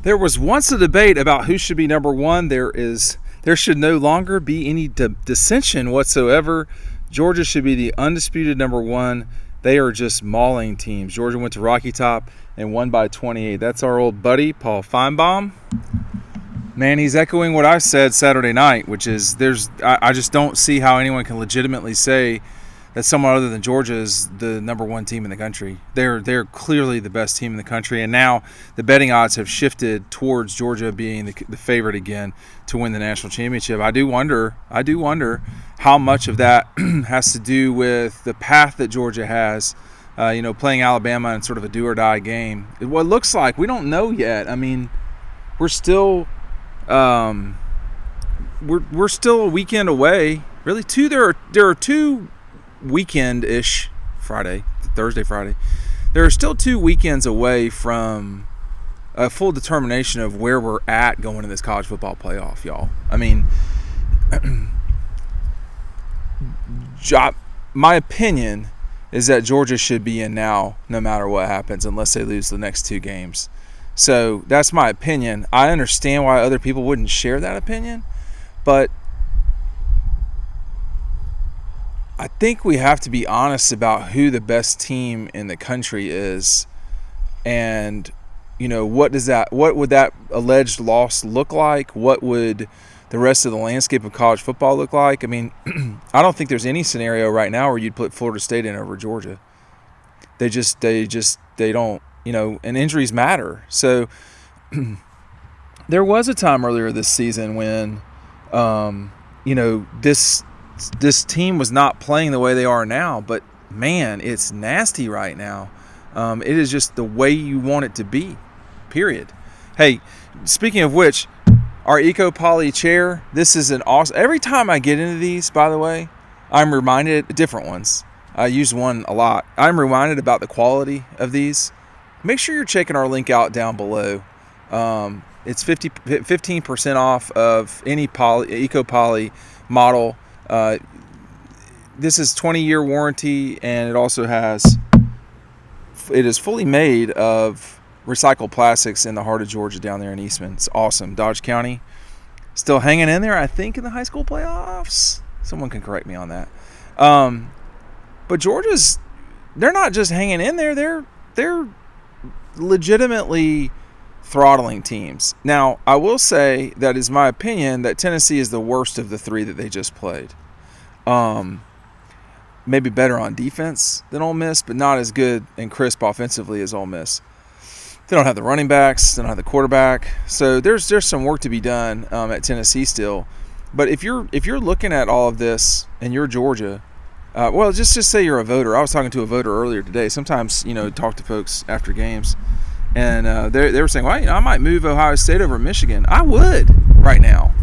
There was once a debate about who should be number one. There should no longer be any dissension whatsoever. Georgia should be the undisputed number one. They are just mauling teams. Georgia went to Rocky Top and won by 28. That's our old buddy, Paul Finebaum. Man, he's echoing what I said Saturday night, which is I just don't see how anyone can legitimately say that someone other than Georgia is the number one team in the country. They're clearly the best team in the country, and now the betting odds have shifted towards Georgia being the favorite again to win the national championship. I do wonder how much of that has to do with the path that Georgia has, playing Alabama in sort of a do-or-die game. What it looks like, we don't know yet. I mean, we're still we're still a weekend away. Really, there are 2 weekend-ish Thursday, Friday. There are still 2 weekends away from a full determination of where we're at going in this college football playoff, y'all. I mean, my opinion is that Georgia should be in now no matter what happens unless they lose the next 2 games. So that's my opinion. I understand why other people wouldn't share that opinion, but I think we have to be honest about who the best team in the country is, and what would that alleged loss look like? What would the rest of the landscape of college football look like? I mean, I don't think there's any scenario right now where you'd put Florida State in over Georgia. They don't, and injuries matter. So there was a time earlier this season when this team was not playing the way they are now, but man, it's nasty right now. It is just the way you want it to be, period. Hey, speaking of which, our Eco-Poly chair, this is an awesome, every time I get into these, by the way, I'm reminded, different ones, I use one a lot, I'm reminded about the quality of these. Make sure you're checking our link out down below. It's 15% off of any Eco-Poly model. This is 20-year warranty, and it is fully made of recycled plastics in the heart of Georgia down there in Eastman. It's awesome. Dawgs County still hanging in there, I think, in the high school playoffs. Someone can correct me on that. But they're not just hanging in there. They're legitimately throttling teams. Now, I will say that is my opinion that Tennessee is the worst of the 3 that they just played. Maybe better on defense than Ole Miss, but not as good and crisp offensively as Ole Miss. They don't have the running backs. They don't have the quarterback. So there's some work to be done at Tennessee still. But if you're looking at all of this and you're Georgia, just say you're a voter. I was talking to a voter earlier today. Sometimes talk to folks after games, and they were saying, well, I might move Ohio State over Michigan. I would right now.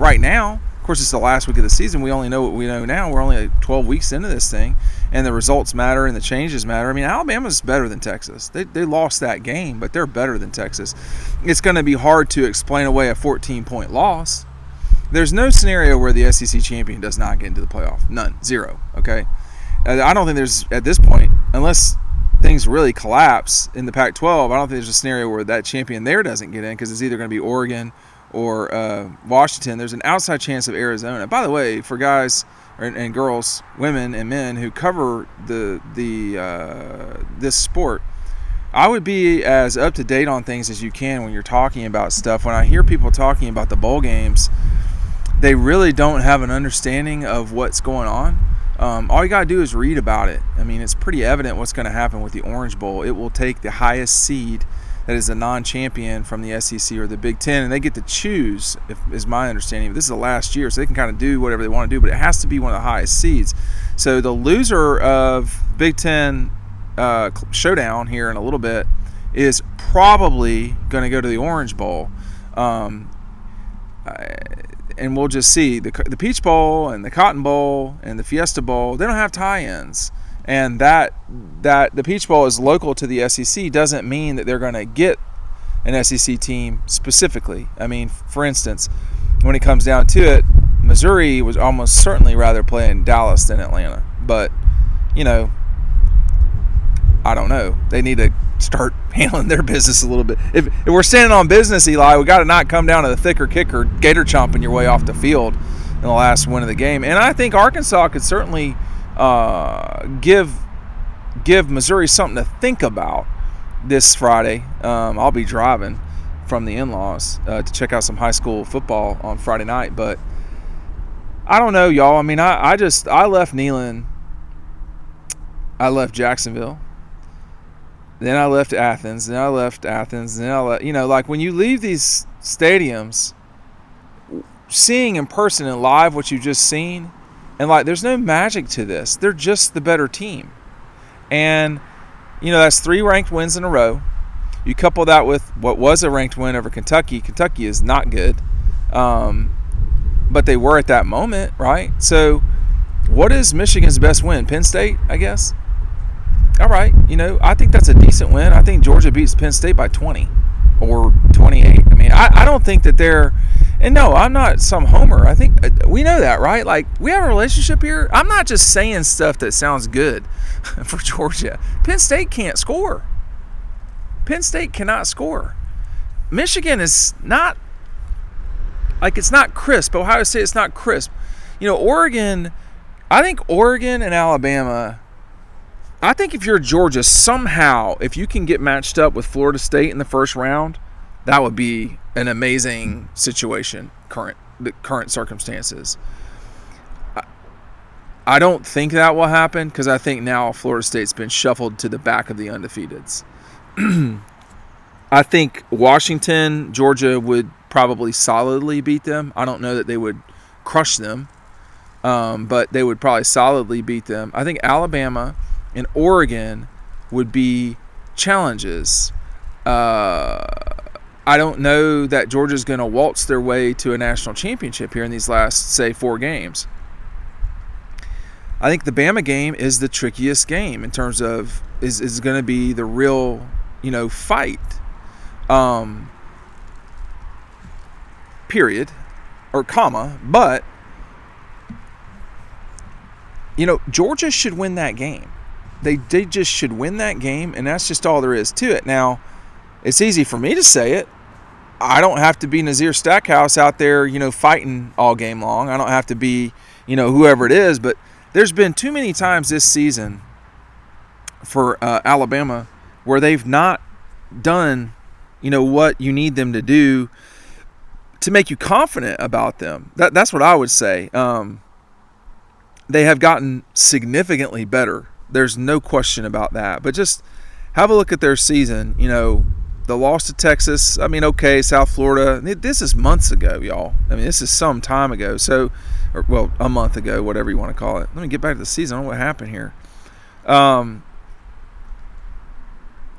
Of course, it's the last week of the season. We only know what we know now. We're only 12 weeks into this thing, and the results matter and the changes matter. I mean, Alabama's better than Texas. They lost that game, but they're better than Texas. It's going to be hard to explain away a 14-point loss. There's no scenario where the SEC champion does not get into the playoff. None. Zero. Okay? I don't think there's, at this point, unless things really collapse in the Pac-12, I don't think there's a scenario where that champion there doesn't get in, because it's either going to be Oregon or Washington. There's an outside chance of Arizona. By the way, for guys and girls, women and men who cover this sport, I would be as up to date on things as you can when you're talking about stuff. When I hear people talking about the bowl games, they really don't have an understanding of what's going on. All you got to do is read about it. I mean, it's pretty evident what's going to happen with the Orange Bowl. It will take the highest seed that is a non-champion from the SEC or the Big Ten, and they get to choose, is my understanding. This is the last year, so they can kind of do whatever they want to do, but it has to be one of the highest seeds. So the loser of Big Ten showdown here in a little bit is probably going to go to the Orange Bowl. And we'll just see. The Peach Bowl and the Cotton Bowl and the Fiesta Bowl, they don't have tie-ins. And that the Peach Bowl is local to the SEC doesn't mean that they're going to get an SEC team specifically. I mean, for instance, when it comes down to it, Missouri would almost certainly rather play in Dallas than Atlanta. But, I don't know. They need to start handling their business a little bit. If we're standing on business, Eli, we got to not come down to the thicker kicker, gator chomping your way off the field in the last win of the game. And I think Arkansas could certainly give Missouri something to think about this Friday. I'll be driving from the in-laws to check out some high school football on Friday night, but I don't know, y'all. I mean, I left Neyland. I left Jacksonville. Then I left Athens. Then I left Athens. Then I left, like when you leave these stadiums, seeing in person and live what you've just seen, and like there's no magic to this. They're just the better team. And, that's 3 ranked wins in a row. You couple that with what was a ranked win over Kentucky. Kentucky is not good. But they were at that moment, right? So what is Michigan's best win? Penn State, I guess? All right, I think that's a decent win. I think Georgia beats Penn State by 20 or 28. I mean, I don't think that they're – and no, I'm not some homer. I think we know that, right? Like, we have a relationship here. I'm not just saying stuff that sounds good for Georgia. Penn State can't score. Penn State cannot score. Michigan is not – like, it's not crisp. Ohio State, it's not crisp. Oregon – I think Oregon and Alabama – I think if you're Georgia, somehow, if you can get matched up with Florida State in the first round, that would be an amazing situation, the current circumstances. I don't think that will happen because I think now Florida State's been shuffled to the back of the undefeateds. I think Washington, Georgia would probably solidly beat them. I don't know that they would crush them, but they would probably solidly beat them. I think Alabama and Oregon would be challenges. I don't know that Georgia's going to waltz their way to a national championship here in these last, say, 4 games. I think the Bama game is the trickiest game in terms of is going to be the real, fight. Period or comma, but Georgia should win that game. They just should win that game, and that's just all there is to it. Now, it's easy for me to say it. I don't have to be Nazir Stackhouse out there, fighting all game long. I don't have to be, whoever it is. But there's been too many times this season for Alabama where they've not done, what you need them to do to make you confident about them. That's what I would say. They have gotten significantly better. There's no question about that. But just have a look at their season. The loss to Texas. I mean, okay, South Florida. This is months ago, y'all. I mean, this is some time ago. So, a month ago, whatever you want to call it. Let me get back to the season. I don't know what happened here.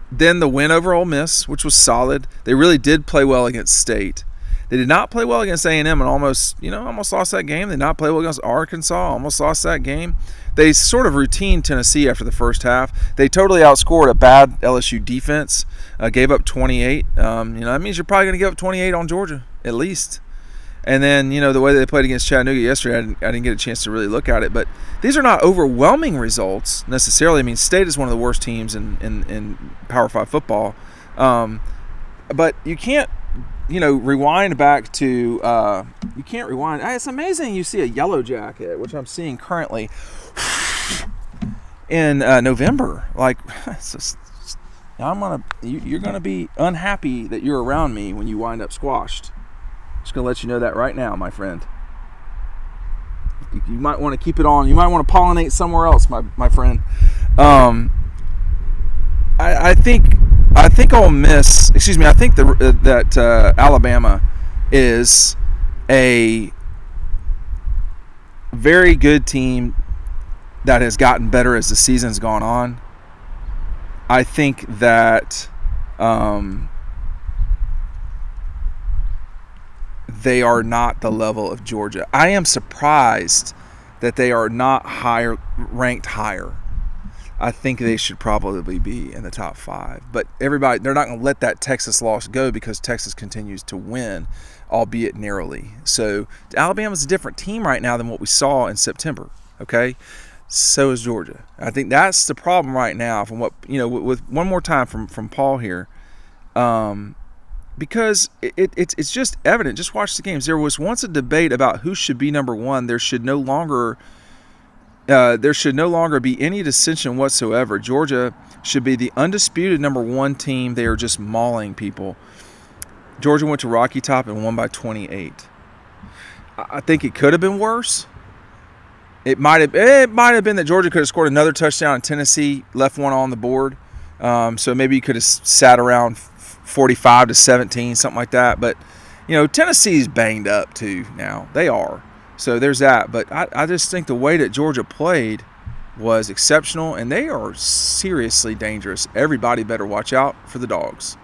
Then the win over Ole Miss, which was solid. They really did play well against State. They did not play well against A&M and almost lost that game. They did not play well against Arkansas, almost lost that game. They sort of routine Tennessee after the first half. They totally outscored a bad LSU defense, gave up 28. That means you're probably going to give up 28 on Georgia, at least. And then, the way they played against Chattanooga yesterday, I didn't get a chance to really look at it. But these are not overwhelming results necessarily. I mean, State is one of the worst teams in Power 5 football. But you can't, rewind back to you can't rewind. It's amazing you see a yellow jacket, which I'm seeing currently in November. Like, it's just, you're gonna be unhappy that you're around me when you wind up squashed. Just gonna let you know that right now, my friend. You might want to keep it on. You might want to pollinate somewhere else, my friend. I think Ole Miss. Excuse me. I think that Alabama is a very good team that has gotten better as the season's gone on. I think that they are not the level of Georgia. I am surprised that they are not ranked higher. I think they should probably be in the top 5. But they're not going to let that Texas loss go because Texas continues to win, albeit narrowly. So Alabama's a different team right now than what we saw in September, okay? So is Georgia. I think that's the problem right now. From what with one more time from Paul here, because it's just evident. Just watch the games. There was once a debate about who should be number one. There should no longer be any dissension whatsoever. Georgia should be the undisputed number one team. They are just mauling people. Georgia went to Rocky Top and won by 28. I think it could have been worse. It might have been that Georgia could have scored another touchdown and Tennessee left one on the board. So maybe you could have sat around 45-17, something like that. But, Tennessee's banged up too now. They are. So there's that. But I just think the way that Georgia played was exceptional, and they are seriously dangerous. Everybody better watch out for the Dawgs.